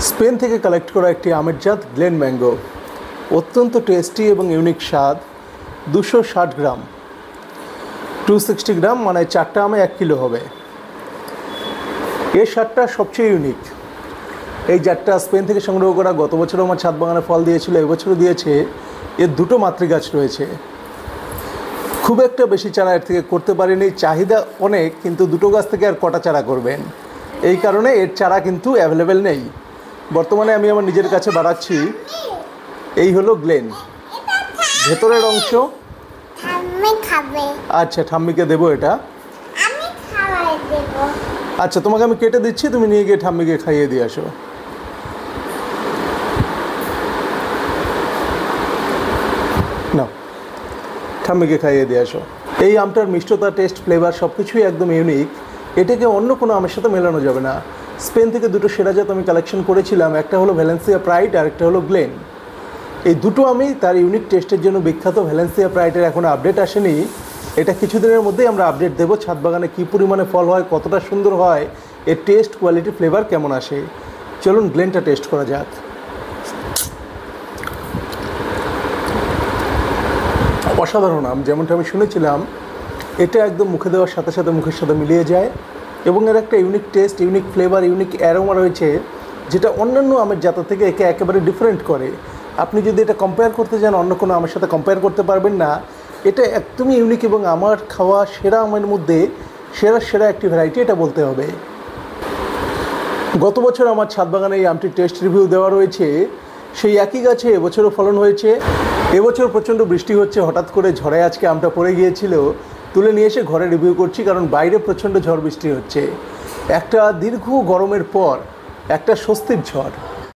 Spain থেকে collect করা একটি আমের জাত গ্লেন ম্যাঙ্গো, অত্যন্ত টেস্টি এবং ইউনিক স্বাদ। 260 গ্রাম, 260 গ্রাম মানে 4টা আমে 1 কিলো হবে। এর স্বাদটা সবচেয়ে ইউনিক। এই জাতটা স্পেন থেকে সংগ্রহ করা, গত বছর আমার ছাদ বাগানে ফল দিয়েছিল, এবছরও দিয়েছে। এর 2টো মাতৃগাছ রয়েছে। খুব একটা বেশি চারা এর থেকে করতে পারিনি, চাহিদা অনেক, কিন্তু 2টো গাছ থেকে আর কটা চারা করবেন? এই কারণে এর চারা কিন্তু অ্যাভেলেবেল নেই। বর্তমানে আমি আমার নিজের কাছে বাড়াচ্ছি। এই হলো গ্লেন, ভেতরের অংশ। আচ্ছা, ঠাম্মিকে দেবো এটা। আচ্ছা, তোমাকে আমি কেটে দিচ্ছি, তুমি নিয়ে গিয়ে ঠাম্মিকে খাইয়ে দিয়ে আসো। না, ঠাম্মিকে খাইয়ে দিয়ে আসো। এই আমটার মিষ্টতা, টেস্ট, ফ্লেভার সব কিছুই একদম ইউনিক। এটাকে অন্য কোনো আমের সাথে মেলানো যাবে না। স্পেন থেকে 2টো সেরা জাত আমি কালেকশন করেছিলাম, একটা হলো ভ্যালেন্সিয়া প্রাইড আর একটা হলো গ্লেন। এই 2টো আমি তার ইউনিক টেস্টের জন্য বিখ্যাত। ভ্যালেন্সিয়া প্রাইডের এখনও আপডেট আসেনি, এটা কিছুদিনের মধ্যেই আমরা আপডেট দেবো। ছাদ বাগানে কী পরিমাণে ফল হয়, কতটা সুন্দর হয়, এর টেস্ট, কোয়ালিটি, ফ্লেভার কেমন আসে। চলুন গ্লেনটা টেস্ট করা যাক। অসাধারণ আম, যেমনটা আমি শুনেছিলাম। এটা একদম মুখে দেওয়ার সাথে সাথে মুখের সাথে মিলিয়ে যায় এবং এর একটা unique taste, unique flavour, unique aroma রয়েছে, যেটা অন্যান্য আমের জাত থেকে একে একেবারে ডিফারেন্ট করে। আপনি যদি এটা কম্পেয়ার করতে যান, অন্য কোনো আমের সাথে কম্পেয়ার করতে পারবেন না। এটা একদমই ইউনিক এবং আমার খাওয়া সেরা আমের মধ্যে সেরা একটি ভ্যারাইটি, এটা বলতে হবে। গত বছর আমার ছাদ বাগানে এই আমটির টেস্ট রিভিউ দেওয়া রয়েছে। সেই একই গাছে এবছরও ফলন হয়েছে। এবছর প্রচণ্ড বৃষ্টি হচ্ছে, হঠাৎ করে ঝড়ে আজকে আমটা পড়ে গিয়েছিল, তুলে নিয়ে এসে ঘরে রিভিউ করছি, কারণ বাইরে প্রচণ্ড ঝড় বৃষ্টি হচ্ছে। একটা দীর্ঘ গরমের পর একটা স্বস্তির ঝড়।